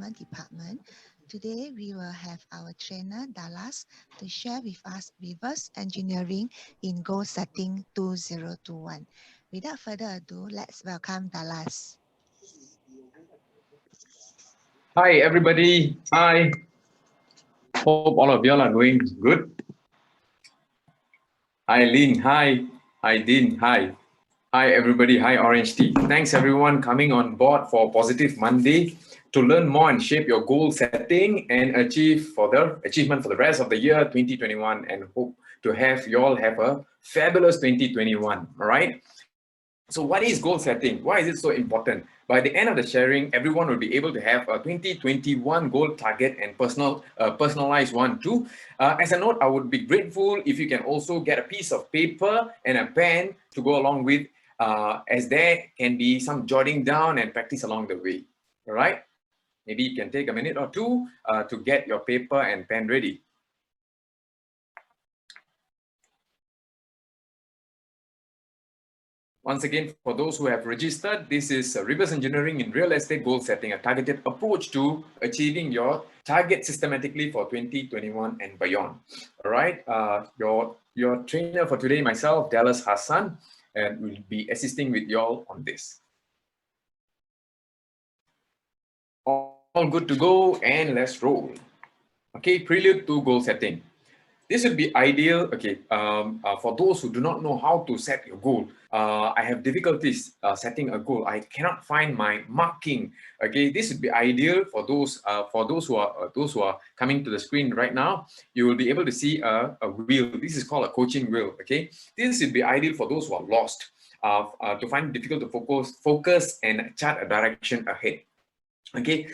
Development Department. Today, we will have our trainer, Dallas, to share with us reverse engineering in goal setting 2021. Without further ado, let's welcome Dallas. Hi, everybody. Hi. Hope all of y'all are doing good. Hi, Lynn. Hi. Hi, Dean. Hi. Hi, everybody. Hi, Orange Tea. Thanks, everyone, coming on board for Positive Monday to learn more and shape your goal setting and achievement for the rest of the year 2021, and hope to have you all have a fabulous 2021. All right. So what is goal setting? Why is it so important? By the end of the sharing, everyone will be able to have a 2021 goal target and personalized one too. As a note, I would be grateful if you can also get a piece of paper and a pen to go along with, as there can be some jotting down and practice along the way. All right? Maybe you can take a minute or two to get your paper and pen ready. Once again, for those who have registered, this is reverse engineering in real estate goal setting, a targeted approach to achieving your target systematically for 2021 and beyond. All right, your trainer for today, myself, Dallas Hassan, and will be assisting with y'all on this. All good to go, and let's roll. Okay, prelude to goal setting. This would be ideal, okay, for those who do not know how to set your goal. I have difficulties setting a goal. I cannot find my marking. Okay, this would be ideal for those who are coming to the screen right now. You will be able to see a wheel. This is called a coaching wheel. Okay, this would be ideal for those who are lost, to find it difficult to focus and chart a direction ahead. Okay,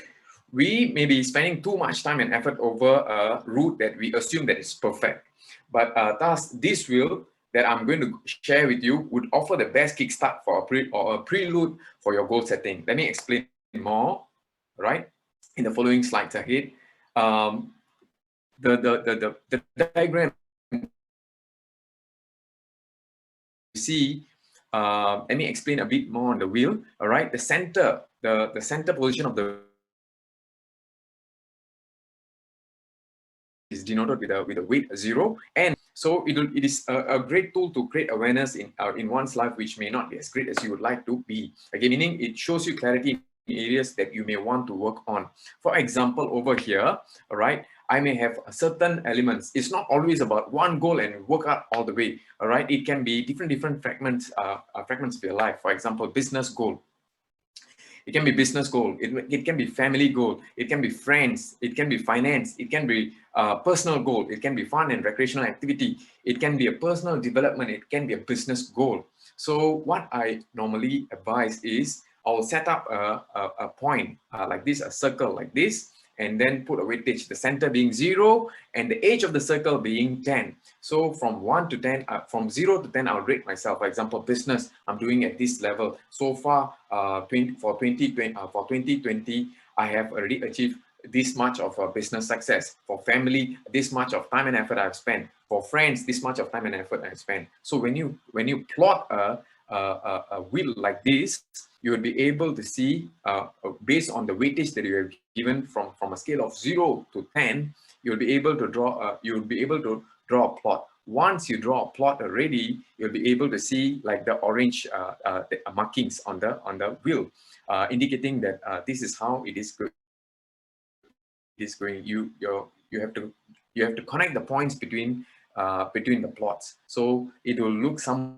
we may be spending too much time and effort over a route that we assume that is perfect. But thus, this wheel that I'm going to share with you would offer the best kickstart for a prelude for your goal setting. Let me explain more, right, in the following slides ahead. The diagram you see, let me explain a bit more on the wheel. All right, the center position of the is denoted with a weight 0, and so it is a great tool to create awareness in one's life, which may not be as great as you would like to be. Again, meaning it shows you clarity in areas that you may want to work on. For example, over here, all right, I may have certain elements. It's not always about one goal and work out all the way. All right, it can be different fragments of your life. For example, business goal. It can be business goal, it can be family goal, it can be friends, it can be finance, it can be personal goal, it can be fun and recreational activity, it can be a personal development, it can be a business goal. So what I normally advise is I'll set up a point like this, a circle like this, and then put a weightage, the center being 0 and the edge of the circle being 10. So from 1 to 10, from 0 to 10, I'll rate myself. For example, business, I'm doing at this level. So far, for 2020, I have already achieved this much of a business success. For family, this much of time and effort I've spent. For friends, this much of time and effort I've spent. So when you plot a wheel like this, you will be able to see, based on the weightage that you have given from a scale of 0 to 10, you'll be able to draw a plot. Once you draw a plot already, you'll be able to see like the orange markings on the wheel, indicating that this is how it is going. You have to connect the points between the plots, so it will look some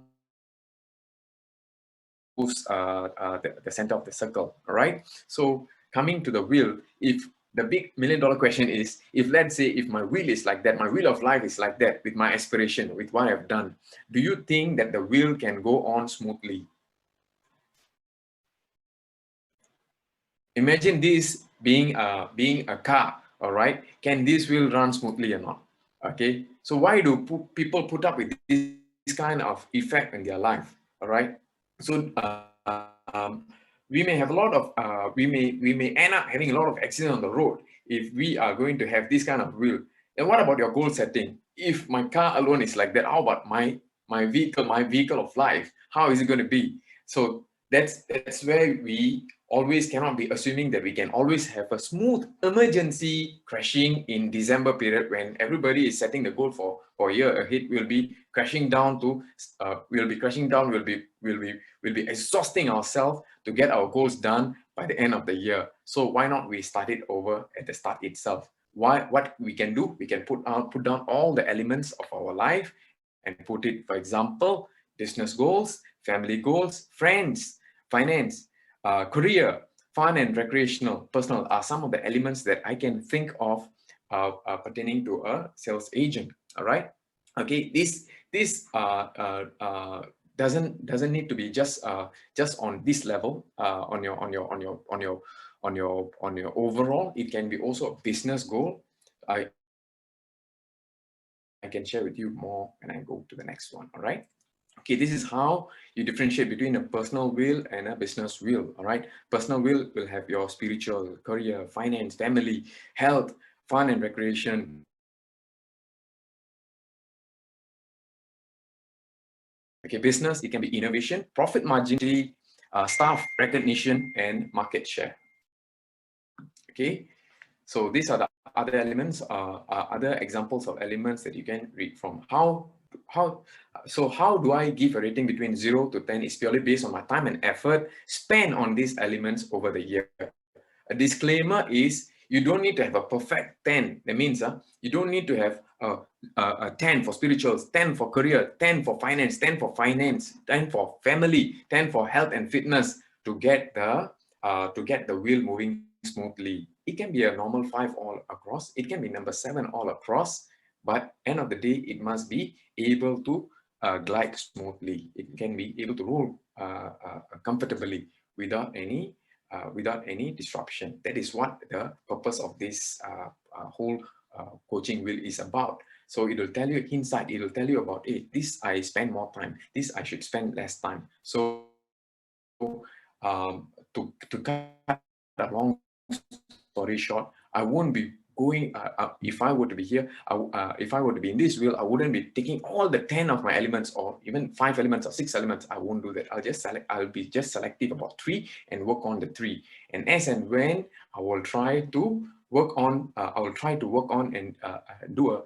the center of the circle. All right, so coming to the wheel, if the big million-dollar question is, if let's say if my wheel is like that, my wheel of life is like that, with my aspiration, with what I've done, do you think that the wheel can go on smoothly? Imagine this being a car. All right, can this wheel run smoothly or not? Okay, so why do people put up with this kind of effect in their life? All right, so we may have a lot of we may end up having a lot of accidents on the road if we are going to have this kind of wheel. And what about your goal setting? If my car alone is like that, how about my vehicle of life? How is it going to be? So that's where we always cannot be assuming that we can always have a smooth emergency crashing in December period when everybody is setting the goal for a year ahead. We'll be crashing down to we'll be exhausting ourselves to get our goals done by the end of the year. So why not we start it over at the start itself? What we can do, we can put down all the elements of our life and put it, for example, business goals, family goals, friends, finance, career, fun and recreational, personal are some of the elements that I can think of pertaining to a sales agent. All right. Okay. This doesn't need to be just on this level on your overall. It can be also a business goal. I can share with you more when I go to the next one. All right. Okay, this is how you differentiate between a personal will and a business will. All right. Personal will have your spiritual, career, finance, family, health, fun and recreation. Okay, business, it can be innovation, profit margin, staff recognition, and market share. Okay, so these are the other elements, other examples of elements that you can read from. How do I give a rating between 0 to 10? It's purely based on my time and effort spent on these elements over the year. A disclaimer is you don't need to have a perfect 10. That means you don't need to have a 10 for spirituals, 10 for career, 10 for finance, 10 for finance, 10 for family, 10 for health and fitness to get the wheel moving smoothly. It can be a normal 5 all across. It can be number 7 all across. But end of the day, it must be able to glide smoothly. It can be able to roll comfortably without any disruption. That is what the purpose of this whole coaching wheel is about. So it will tell you inside, it will tell you about, hey, this I spend more time, this I should spend less time. So to cut a long story short, I won't be going, if I were to be here, if I were to be in this wheel, I wouldn't be taking all the 10 of my elements or even 5 elements or 6 elements. I won't do that. I'll be just selective about 3 and work on the 3. And as and when I will try to work on, and do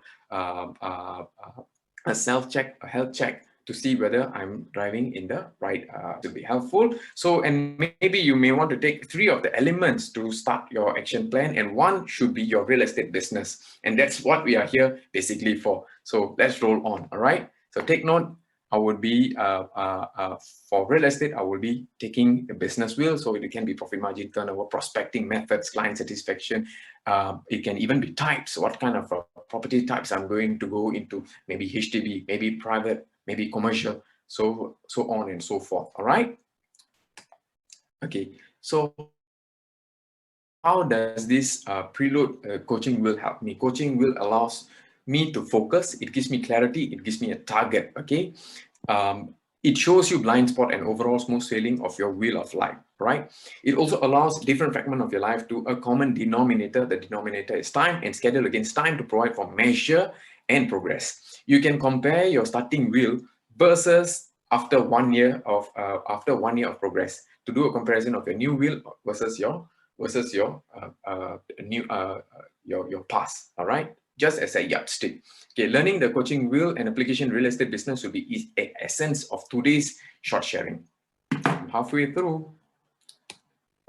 a self-check, a health check to see whether I'm driving in the right, to be helpful. So, and maybe you may want to take 3 of the elements to start your action plan, and 1 should be your real estate business. And that's what we are here basically for. So let's roll on, all right? So take note, I would be, for real estate, I will be taking the business wheel. So it can be profit margin, turnover, prospecting methods, client satisfaction. It can even be types, what kind of property types I'm going to go into, maybe HDB, maybe private, maybe commercial, so on and so forth. All right. Okay. So how does this preload coaching wheel help me? Coaching wheel allows me to focus. It gives me clarity. It gives me a target. Okay. It shows you blind spot and overall smooth sailing of your wheel of life, right? It also allows different fragment of your life to a common denominator. The denominator is time, and schedule against time to provide for measure and progress. You can compare your starting wheel versus after 1 year of progress to do a comparison of your new wheel versus your your past. All right, just as a yardstick. Okay, learning the coaching wheel and application real estate business will be the essence of today's short sharing. I'm halfway through.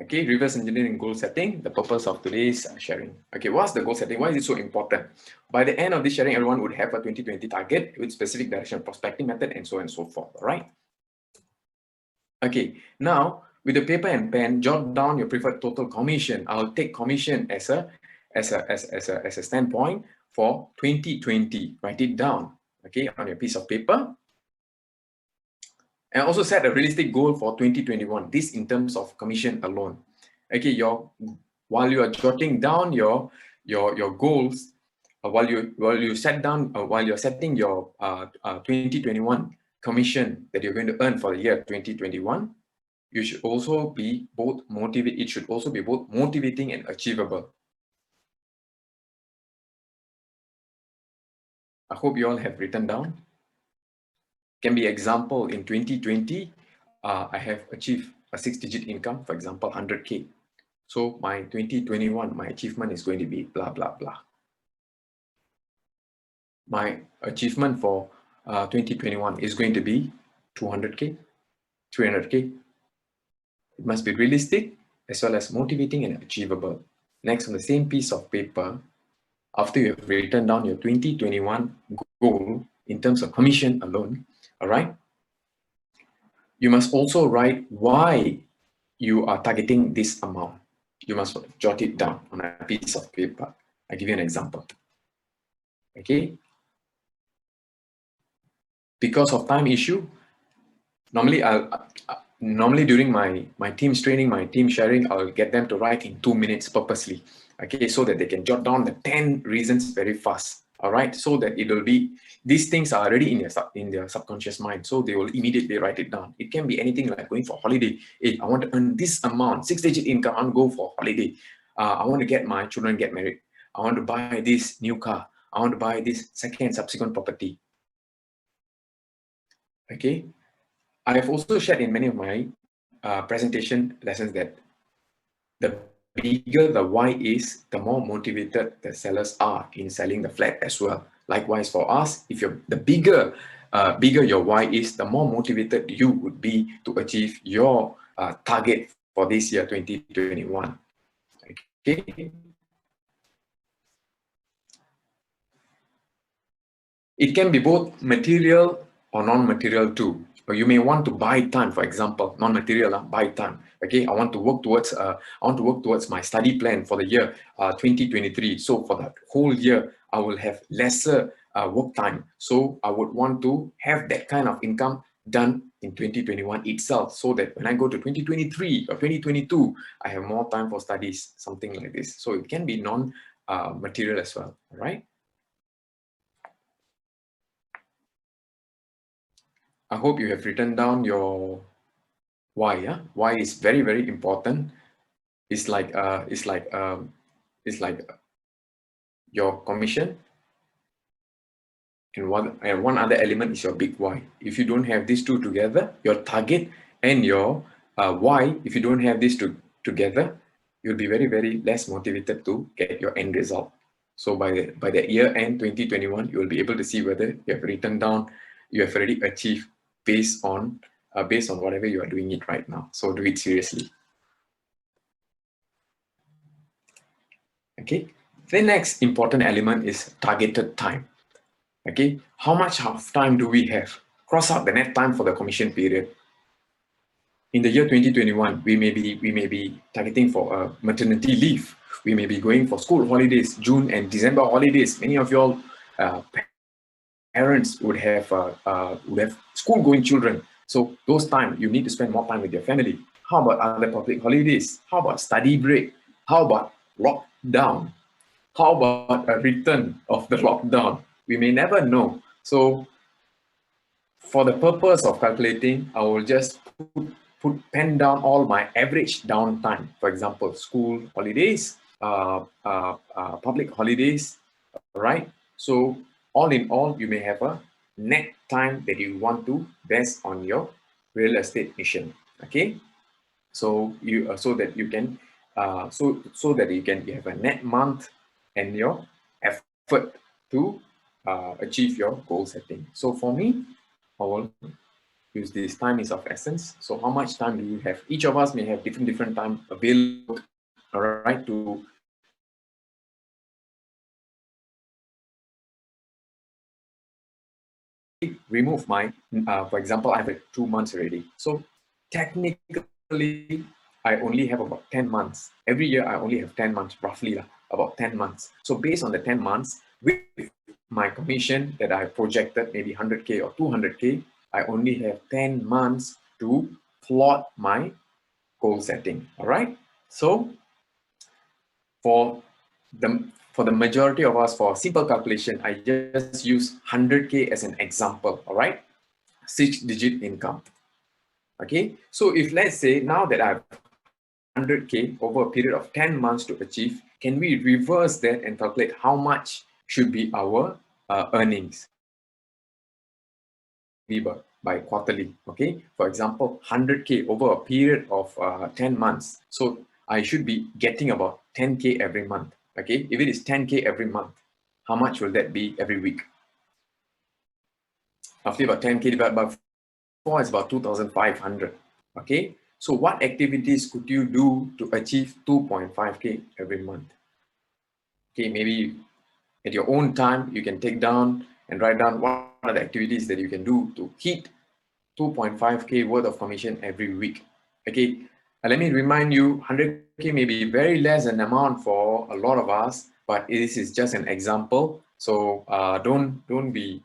Okay, reverse engineering goal setting, the purpose of today's sharing. Okay, what's the goal setting? Why is it so important? By the end of this sharing, everyone would have a 2020 target with specific direction, prospecting method, and so on and so forth. All right. Okay, now with the paper and pen, jot down your preferred total commission. I'll take commission as a standpoint for 2020. Write it down, okay, on your piece of paper. And also set a realistic goal for 2021. This in terms of commission alone. Okay, while you are jotting down your goals, while you're setting your 2021 commission that you're going to earn for the year 2021, you should also be both motivated. It should also be both motivating and achievable. I hope you all have written down. Can be example in 2020, I have achieved a 6-digit income, for example, 100K. So my 2021, my achievement is going to be blah, blah, blah. My achievement for 2021 is going to be 200K, 300K. It must be realistic as well as motivating and achievable. Next, on the same piece of paper, after you have written down your 2021 goal in terms of commission alone, all right, you must also write why you are targeting this amount. You must jot it down on a piece of paper. I'll give you an example. Okay. Because of time issue, normally during my team's training, my team sharing, I'll get them to write in 2 minutes purposely. Okay, so that they can jot down the 10 reasons very fast. All right, so that it will be, these things are already in their subconscious mind, so they will immediately write it down. It can be anything like going for holiday. Hey, I want to earn this amount, 6-digit income, I want to go for holiday. I want to get my children get married. I want to buy this new car. I want to buy this second subsequent property. Okay, I have also shared in many of my presentation lessons that the bigger the why is, the more motivated the sellers are in selling the flat as well. Likewise for us, if you're the bigger your why is, the more motivated you would be to achieve your target for this year 2021. Okay. It can be both material or non-material too. Or you may want to buy time, for example, non-material, buy time. Okay, I want to work towards my study plan for the year 2023. So for the whole year, I will have lesser work time. So I would want to have that kind of income done in 2021 itself, so that when I go to 2023 or 2022, I have more time for studies, something like this. So it can be non-material as well, all right? I hope you have written down your why. Yeah, why is very, very important. It's like your commission, and one other element is your big why. If you don't have these two together, your target and your why, if you don't have these two together, you'll be very, very less motivated to get your end result. So by the year end 2021, you will be able to see whether you have written down, you have already achieved based on whatever you are doing it right now. So do it seriously. Okay. The next important element is targeted time. Okay. How much of time do we have? Cross out the net time for the commission period. In the year 2021, we may be targeting for a maternity leave. We may be going for school holidays, June and December holidays. Many of y'all parents would have school-going children. So those times, you need to spend more time with your family. How about other public holidays? How about study break? How about lockdown? How about a return of the lockdown? We may never know. So for the purpose of calculating, I will just pen down all my average downtime. For example, school holidays, public holidays, right? So all in all, you may have a net time that you want to based on your real estate mission. Okay, so you so that you can you have a net month and your effort to achieve your goal setting. So for me, I will use this time is of essence. So how much time do you have? Each of us may have different time available, all right, to remove my, for example, I have 2 months already. So technically, I only have about 10 months. Every year, I only have 10 months, roughly about 10 months. So based on the 10 months, with my commission that I projected, maybe 100K or 200K, I only have 10 months to plot my goal setting, all right? So for the majority of us, for simple calculation, I just use 100K as an example, all right? 6-digit income. Okay, so if let's say now that I have 100K over a period of 10 months to achieve, can we reverse that and calculate how much should be our earnings? by quarterly. Okay, for example, 100K over a period of 10 months. So I should be getting about 10K every month. Okay, if it is 10K every month, how much will that be every week? Roughly about 10K divided by 4 is about 2,500. Okay, so what activities could you do to achieve 2.5K every month? Okay, maybe at your own time, you can take down and write down what are the activities that you can do to hit 2.5K worth of commission every week. Okay, let me remind you, 100K may be very less an amount for a lot of us, but this is just an example. So don't be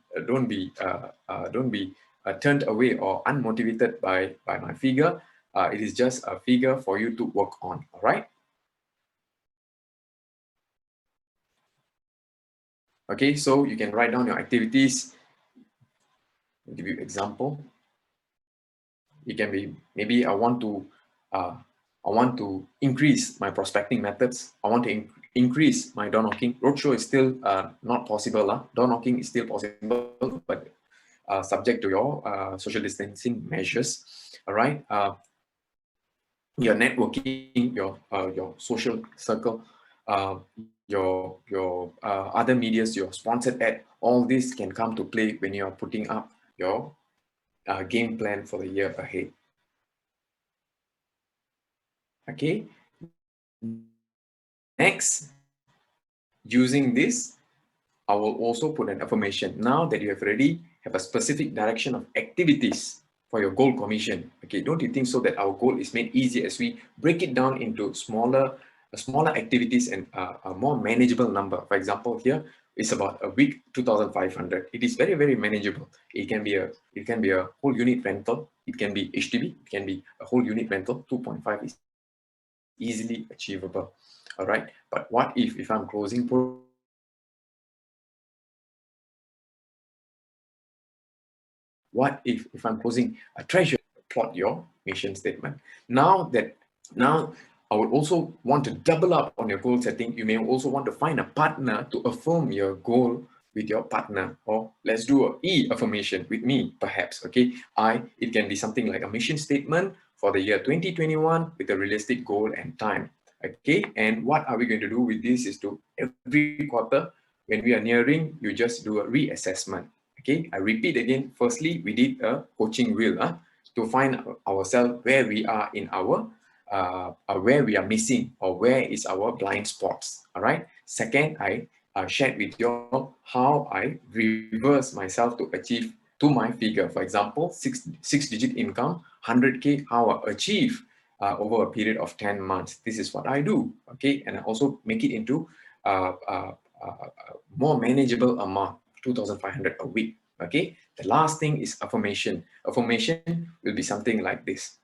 turned away or unmotivated by my figure. It is just a figure for you to work on. All right. Okay, so you can write down your activities. I'll give you example. It can be maybe I want to increase my prospecting methods. I want to increase my door knocking. Roadshow is still not possible. Door knocking is still possible, but subject to your social distancing measures. All right. Your networking, your social circle, your other medias, your sponsored ad, all this can come to play when you are putting up your game plan for the year ahead. Okay. Next, using this, I will also put an affirmation. Now that you have already have a specific direction of activities for your goal commission. Okay, don't you think so that our goal is made easy as we break it down into smaller activities and a more manageable number. For example, here it's about a week 2,500. It is very, very manageable. It can be a whole unit rental. It can be HDB. It can be a whole unit rental. 2.5 is easily achievable. All right, but what if I'm closing what if I'm closing a treasure? Plot your mission statement. Now I would also want to double up on your goal setting. You may also want to find a partner to affirm your goal with your partner, or let's do a E affirmation with me, perhaps. Okay, it can be something like a mission statement for the year 2021 with a realistic goal and time. Okay, and what are we going to do with this is to every quarter when we are nearing, you just do a reassessment. Okay, I repeat again. Firstly, we did a coaching wheel to find ourselves where we are in our where we are missing or where is our blind spots. All right. Second, I shared with you how I reverse myself to achieve to my figure. For example, six-digit income, 100K, how I achieve over a period of 10 months. This is what I do. Okay, and I also make it into more manageable amount, 2,500 a week. Okay, the last thing is affirmation. Affirmation will be something like this.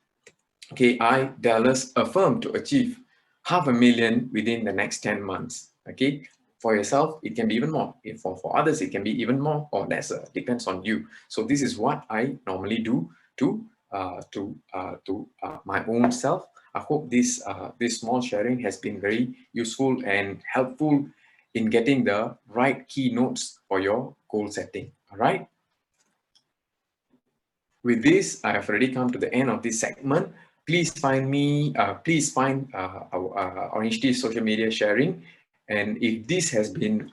Okay, I, Dallas, affirm to achieve 500,000 within the next 10 months. Okay, for yourself, it can be even more. If for others, it can be even more or lesser. Depends on you. So this is what I normally do to my own self. I hope this small sharing has been very useful and helpful in getting the right keynotes for your goal setting. All right. With this, I have already come to the end of this segment. Please find me, please find our Orange Tea social media sharing. And if this has been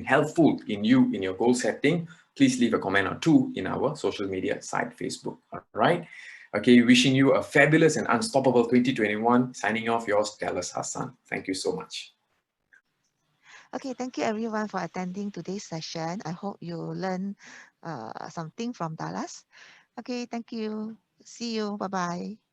helpful in your goal setting, please leave a comment or two in our social media site, Facebook. All right. Okay, wishing you a fabulous and unstoppable 2021. Signing off, yours, Dallas Hassan. Thank you so much. Okay, thank you everyone for attending today's session. I hope you learn something from Dallas. Okay, thank you. See you. Bye-bye.